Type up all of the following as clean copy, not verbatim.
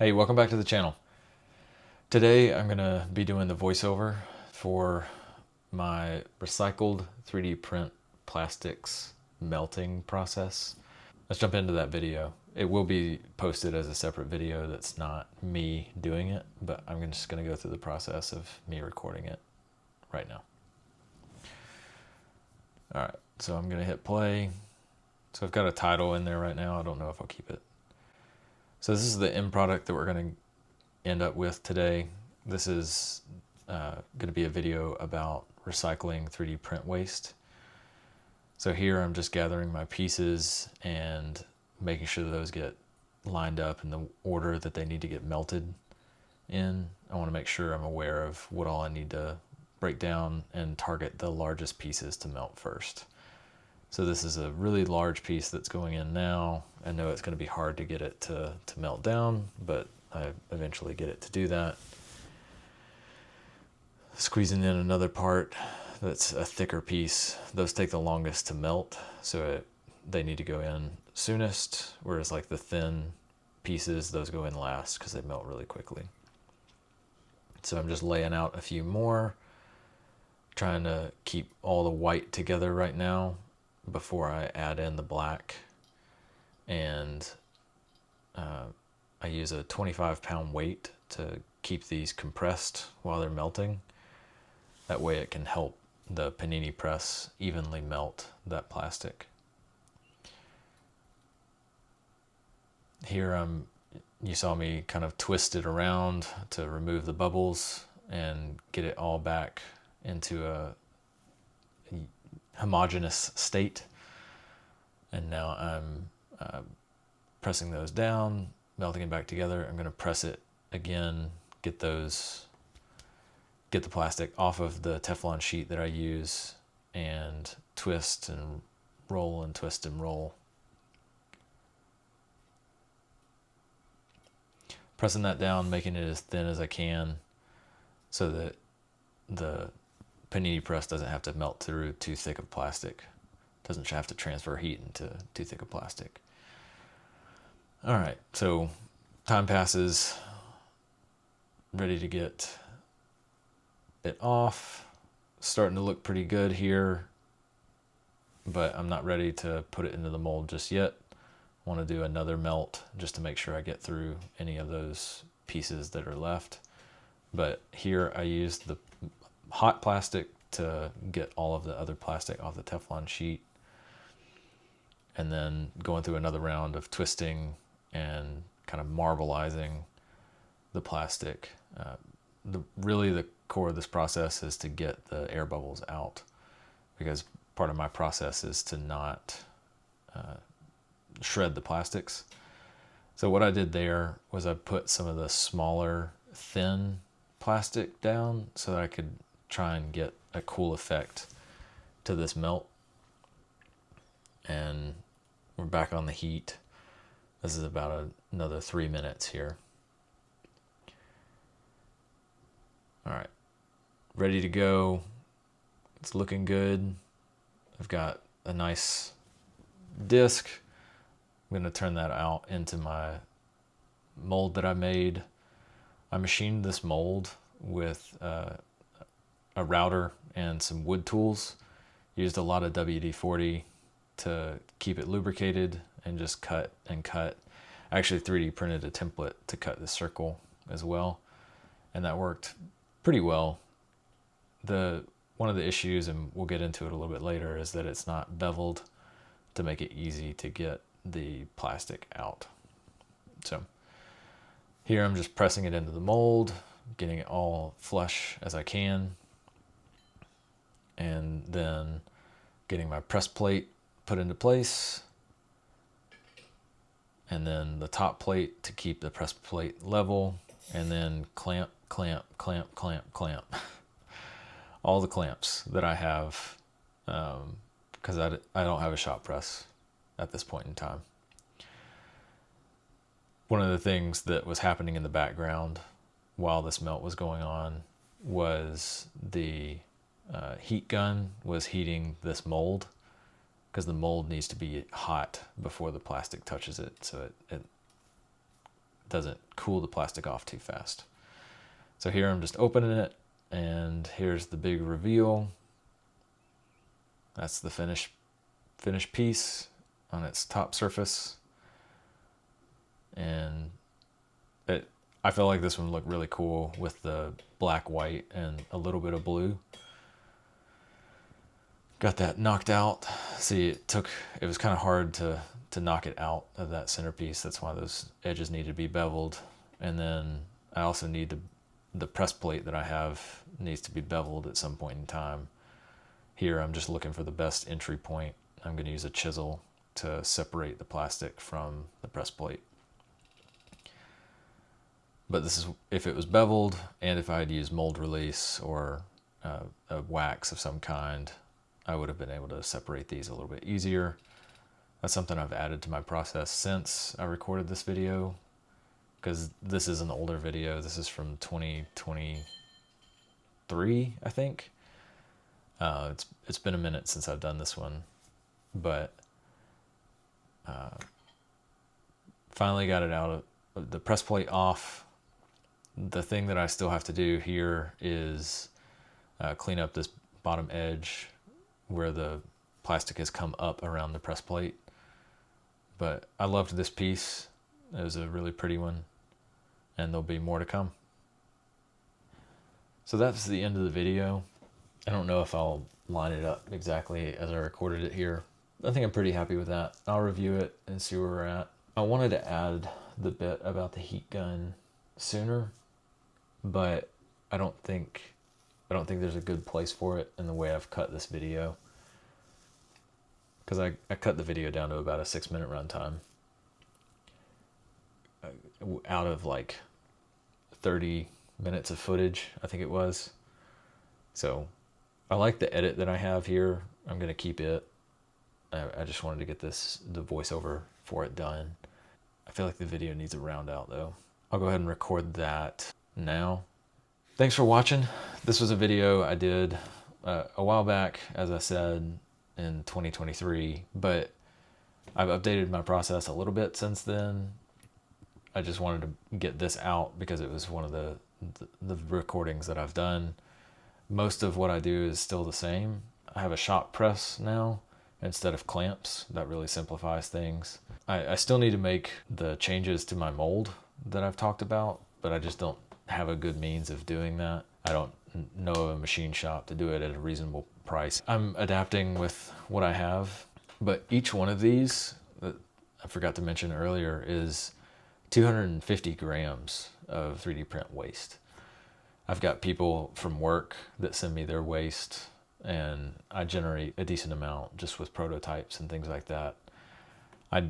Hey, welcome back to the channel. Today I'm going to be doing the voiceover for my recycled 3D print plastics melting process. Let's jump into that video. It will be posted as a separate video that's not me doing it, but I'm just going to go through the process of me recording it right now. All right, so I'm going to hit play. So I've got a title in there right now. I don't know if I'll keep it. So this is the end product that we're going to end up with today. This is going to be a video about recycling 3D print waste. So here I'm just gathering my pieces and making sure those get lined up in the order that they need to get melted in. I want to make sure I'm aware of what all I need to break down and target the largest pieces to melt first. So this is a really large piece that's going in now. I know it's going to be hard to get it to melt down, but I eventually get it to do that. Squeezing in another part that's a thicker piece. Those take the longest to melt, so they need to go in soonest, whereas like the thin pieces, those go in last because they melt really quickly. So I'm just laying out a few more, trying to keep all the white together right now before I add in the black. And I use a 25-pound weight to keep these compressed while they're melting. That way it can help the panini press evenly melt that plastic. Here you saw me kind of twist it around to remove the bubbles and get it all back into a homogeneous state. And now I'm pressing those down, melting it back together. I'm going to press it again, get the plastic off of the Teflon sheet that I use, and twist and roll and twist and roll. Pressing that down, making it as thin as I can so that the panini press doesn't have to melt through too thick of plastic. Doesn't have to transfer heat into too thick of plastic. All right, so time passes, ready to get it off. Starting to look pretty good here, but I'm not ready to put it into the mold just yet. I want to do another melt just to make sure I get through any of those pieces that are left. But here I used the hot plastic to get all of the other plastic off the Teflon sheet, and then going through another round of twisting and kind of marbleizing the plastic. Really the core of this process is to get the air bubbles out, because part of my process is to not shred the plastics. So what I did there was I put some of the smaller thin plastic down so that I could try and get a cool effect to this melt. And we're back on the heat. This is about another 3 minutes here. All right, ready to go. It's looking good. I've got a nice disc. I'm going to turn that out into my mold that I made. I machined this mold with a router and some wood tools. Used a lot of WD-40 to keep it lubricated and just cut and cut. I actually 3D printed a template to cut the circle as well, and that worked pretty well. One of the issues, and we'll get into it a little bit later, is that it's not beveled to make it easy to get the plastic out. So here I'm just pressing it into the mold, getting it all flush as I can, and then getting my press plate put into place, and then the top plate to keep the press plate level, and then clamp, clamp, clamp, clamp, clamp. All the clamps that I have, because I don't have a shop press at this point in time. One of the things that was happening in the background while this melt was going on was the heat gun was heating this mold, because the mold needs to be hot before the plastic touches it, so it doesn't cool the plastic off too fast. So here I'm just opening it, and here's the big reveal. That's the finished piece on its top surface. And I feel like this one looked really cool with the black, white, and a little bit of blue. Got that knocked out. See, it was kind of hard to knock it out of that centerpiece. That's why those edges need to be beveled. And then I also need the press plate that I have needs to be beveled at some point in time. Here I'm just looking for the best entry point. I'm going to use a chisel to separate the plastic from the press plate. But this is if it was beveled, and if I had used mold release or a wax of some kind, I would have been able to separate these a little bit easier. That's something I've added to my process since I recorded this video, because this is an older video. This is from 2023, I think. It's been a minute since I've done this one, but finally got it out of the press plate off. The thing that I still have to do here is clean up this bottom edge where the plastic has come up around the press plate. But I loved this piece. It was a really pretty one, and there'll be more to come. So that's the end of the video. I don't know if I'll line it up exactly as I recorded it here. I think I'm pretty happy with that. I'll review it and see where we're at. I wanted to add the bit about the heat gun sooner, but I don't think there's a good place for it in the way I've cut this video, because I cut the video down to about a 6-minute runtime out of like 30 minutes of footage, I think it was. So I like the edit that I have here. I'm going to keep it. I just wanted to get the voiceover for it done. I feel like the video needs a round out though. I'll go ahead and record that now. Thanks for watching. This was a video I did a while back, as I said, in 2023, but I've updated my process a little bit since then. I just wanted to get this out because it was one of the recordings that I've done. Most of what I do is still the same. I have a shop press now instead of clamps. That really simplifies things. I still need to make the changes to my mold that I've talked about, but I just don't have a good means of doing that. I don't know of a machine shop to do it at a reasonable price. I'm adapting with what I have, but each one of these that I forgot to mention earlier is 250 grams of 3D print waste. I've got people from work that send me their waste, and I generate a decent amount just with prototypes and things like that. I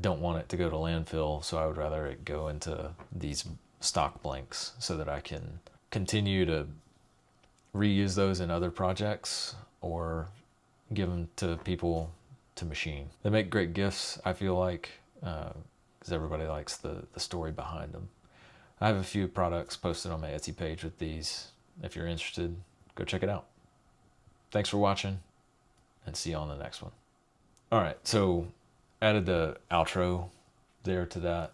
don't want it to go to landfill, so I would rather it go into these stock blanks so that I can continue to reuse those in other projects or give them to people to machine. They make great gifts, I feel like, because everybody likes the story behind them. I have a few products posted on my Etsy page with these. If you're interested, go check it out. Thanks for watching, and see you on the next one. All right, so added the outro there to that.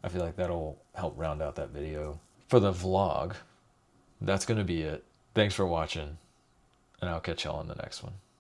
I feel like that'll help round out that video. For the vlog, that's going to be it. Thanks for watching, and I'll catch y'all in the next one.